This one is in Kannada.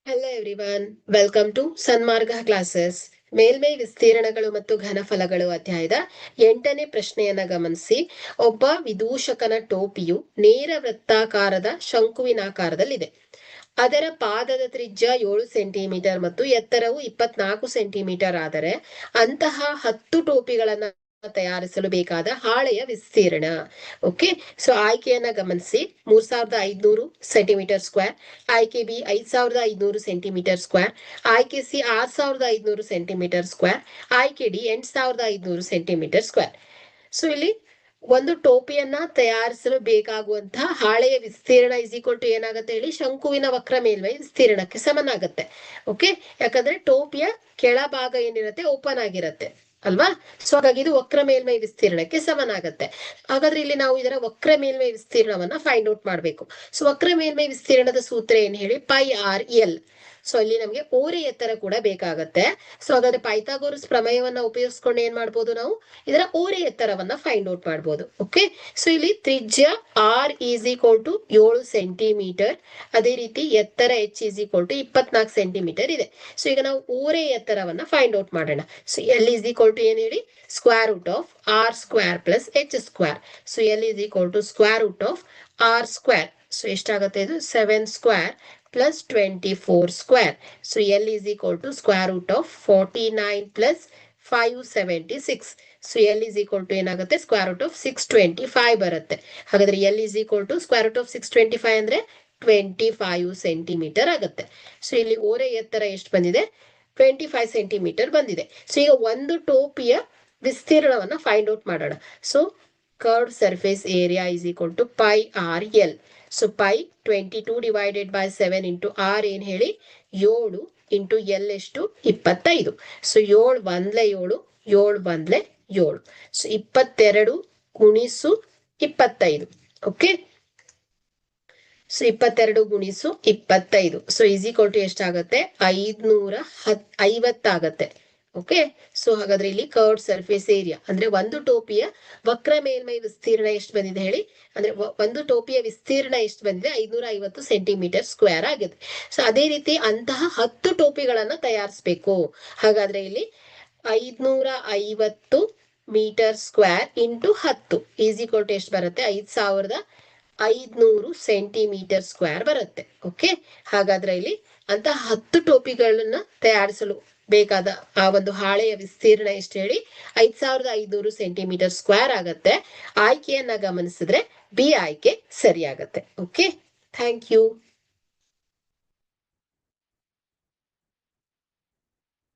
Hello everyone, welcome to Sanmarga classes. ಮೇಲ್ಮೈ ವಿಸ್ತೀರ್ಣಗಳು ಮತ್ತು ಘನಫಲಗಳು ಅಧ್ಯಾಯದ 8ನೇ ಪ್ರಶ್ನೆಯನ್ನ ಗಮನಿಸಿ. ಒಬ್ಬ ವಿದೂಷಕನ ಟೋಪಿಯು ನೇರ ವೃತ್ತಾಕಾರದ ಶಂಕುವಿನಾಕಾರದಲ್ಲಿದೆ. ಅದರ ಪಾದದ ತ್ರಿಜ್ಯ 7 ಸೆಂಟಿಮೀಟರ್ ಮತ್ತು ಎತ್ತರವು 24 ಸೆಂಟಿಮೀಟರ್ ಆದರೆ ಅಂತಹ 10 ಟೋಪಿಗಳನ್ನ ತಯಾರಿಸಲು ಬೇಕಾದ ಹಾಳೆಯ ವಿಸ್ತೀರ್ಣ. ಓಕೆ, ಸೊ ಆಯ್ಕೆಯನ್ನ ಗಮನಿಸಿ. 3500 ಸೆಂಟಿಮೀಟರ್ ಸ್ಕ್ವೇರ್, ಆಯ್ಕೆ ಬಿ 5500 ಸೆಂಟಿಮೀಟರ್ ಸ್ಕ್ವೇರ್, ಆಯ್ಕೆ ಸಿ 6500 ಸೆಂಟಿಮೀಟರ್ ಸ್ಕ್ವೇರ್, ಆಯ್ಕೆ ಡಿ 8500 ಸೆಂಟಿಮೀಟರ್ ಸ್ಕ್ವೇರ್. ಸೊ ಇಲ್ಲಿ ಒಂದು ಟೋಪಿಯನ್ನ ತಯಾರಿಸಲು ಬೇಕಾಗುವಂತಹ ಹಾಳೆಯ ವಿಸ್ತೀರ್ಣ ಇಸ್ ಈಕ್ವಲ್ ಟು ಏನಾಗುತ್ತೆ ಹೇಳಿ, ಶಂಕುವಿನ ವಕ್ರ ಮೇಲ್ಮೈ ವಿಸ್ತೀರ್ಣಕ್ಕೆ ಸಮನಾಗುತ್ತೆ. ಓಕೆ, ಯಾಕಂದ್ರೆ ಟೋಪಿಯ ಕೆಳಭಾಗ ಏನಿರುತ್ತೆ ಓಪನ್ ಆಗಿರುತ್ತೆ ಅಲ್ವಾ. ಸೊ ಹಾಗಾಗಿ ಇದು ವಕ್ರ ಮೇಲ್ಮೈ ವಿಸ್ತೀರ್ಣಕ್ಕೆ ಸಮನಾಗತ್ತೆ. ಹಾಗಾದ್ರೆ ಇಲ್ಲಿ ನಾವು ಇದರ ವಕ್ರ ಮೇಲ್ಮೈ ವಿಸ್ತೀರ್ಣವನ್ನ ಫೈಂಡ್ ಔಟ್ ಮಾಡ್ಬೇಕು. ಸೊ ವಕ್ರ ಮೇಲ್ಮೈ ವಿಸ್ತೀರ್ಣದ ಸೂತ್ರ ಏನ್ ಹೇಳಿ, ಪೈ ಆರ್ ಎಲ್. ಸೊ ಇಲ್ಲಿ ನಮಗೆ ಓರೆ ಎತ್ತರ ಕೂಡ ಬೇಕಾಗತ್ತೆ. ಸೊ ಹಾಗಾದ್ರೆ ಪೈಥಾಗೋರಸ್ ಪ್ರಮೇಯವನ್ನ ಉಪಯೋಗಿಸ್ಕೊಂಡು ಏನ್ ಮಾಡ್ಬೋದು, ನಾವು ಇದರ ಓರೆ ಎತ್ತರವನ್ನ ಫೈಂಡ್ ಔಟ್ ಮಾಡ್ಬೋದು. ಓಕೆ, ಸೊ ಇಲ್ಲಿ ತ್ರಿಜ್ಯ R is equal to 7 centimetre, ಅದೇ ರೀತಿ ಎತ್ತರ H is equal to 24 centimetre ಇದೆ. ಸೊ ಈಗ ನಾವು ಓರೆ ಎತ್ತರವನ್ನ ಫೈಂಡ್ ಔಟ್ ಮಾಡೋಣ. So L is equal to ಏನ್ ಹೇಳಿ, square root of R square plus H square. So L is equal to square root of R square. So ಎಷ್ಟಾಗುತ್ತೆ, ಇದು 7 square plus 24 square. So L is equal to square root of 49 plus 576. So L is equal to ಏನಾಗುತ್ತೆ, square root of 625 ಬರುತ್ತೆ. ಹಾಗಾದ್ರೆ L is equal to square root of 625 ಅಂದ್ರೆ 25 ಸೆಂಟಿಮೀಟರ್ ಆಗುತ್ತೆ. ಸೊ ಇಲ್ಲಿ ಓರೆ ಎತ್ತರ ಎಷ್ಟು ಬಂದಿದೆ, 25 ಸೆಂಟಿಮೀಟರ್ ಬಂದಿದೆ. ಸೊ ಈಗ ಒಂದು ಟೋಪಿಯ ವಿಸ್ತೀರ್ಣವನ್ನ ಫೈಂಡ್ ಔಟ್ ಮಾಡೋಣ. So curved surface area is equal to pi r L. So pi 22 divided by 7 into r ಏನ್ ಹೇಳಿ, 7 into L ಎಷ್ಟು, 25. ಸೊ 7 1 7, 7 1 7. ಸೊ 22 ಗುಣಿಸು 25. ಓಕೆ, ಸೊ 22 ಗುಣಿಸು 25. ಸೊ ಈಸ್ ಈಕ್ವಲ್ ಟು ಎಷ್ಟಾಗತ್ತೆ, 550 ಆಗತ್ತೆ. ಓಕೆ, ಸೊ ಹಾಗಾದ್ರೆ ಇಲ್ಲಿ ಕರ್ವ್ಡ್ ಸರ್ಫೇಸ್ ಏರಿಯಾ ಅಂದ್ರೆ ಒಂದು ಟೋಪಿಯ ವಕ್ರ ಮೇಲ್ಮೈ ವಿಸ್ತೀರ್ಣ ಎಷ್ಟು ಬಂದಿದೆ ಹೇಳಿ, ಅಂದ್ರೆ ಒಂದು ಟೋಪಿಯ ವಿಸ್ತೀರ್ಣ ಎಷ್ಟು ಬಂದಿದೆ, 550 ಸೆಂಟಿಮೀಟರ್ ಸ್ಕ್ವೇರ್ ಆಗಿದೆ. ಸೊ ಅದೇ ರೀತಿ ಅಂತಹ 10 ಟೋಪಿಗಳನ್ನ ತಯಾರಿಸಬೇಕು. ಹಾಗಾದ್ರೆ ಇಲ್ಲಿ 550 metre square into 10 is equal to ಎಷ್ಟು ಬರುತ್ತೆ, 5500 ಸೆಂಟಿಮೀಟರ್ ಸ್ಕ್ವೇರ್ ಬರುತ್ತೆ. ಓಕೆ, ಹಾಗಾದ್ರೆ ಇಲ್ಲಿ ಅಂತಹ 10 ಟೋಪಿಗಳನ್ನ ತಯಾರಿಸಲು ಬೇಕಾದ ಆ ಒಂದು ಹಾಳೆಯ ವಿಸ್ತೀರ್ಣ ಎಷ್ಟು ಹೇಳಿ, 5500 ಸೆಂಟಿಮೀಟರ್ ಸ್ಕ್ವೇರ್ ಆಗತ್ತೆ. ಆಯ್ಕೆಯನ್ನ ಗಮನಿಸಿದ್ರೆ ಬಿ ಆಯ್ಕೆ ಸರಿಯಾಗತ್ತೆ. Okay, thank you.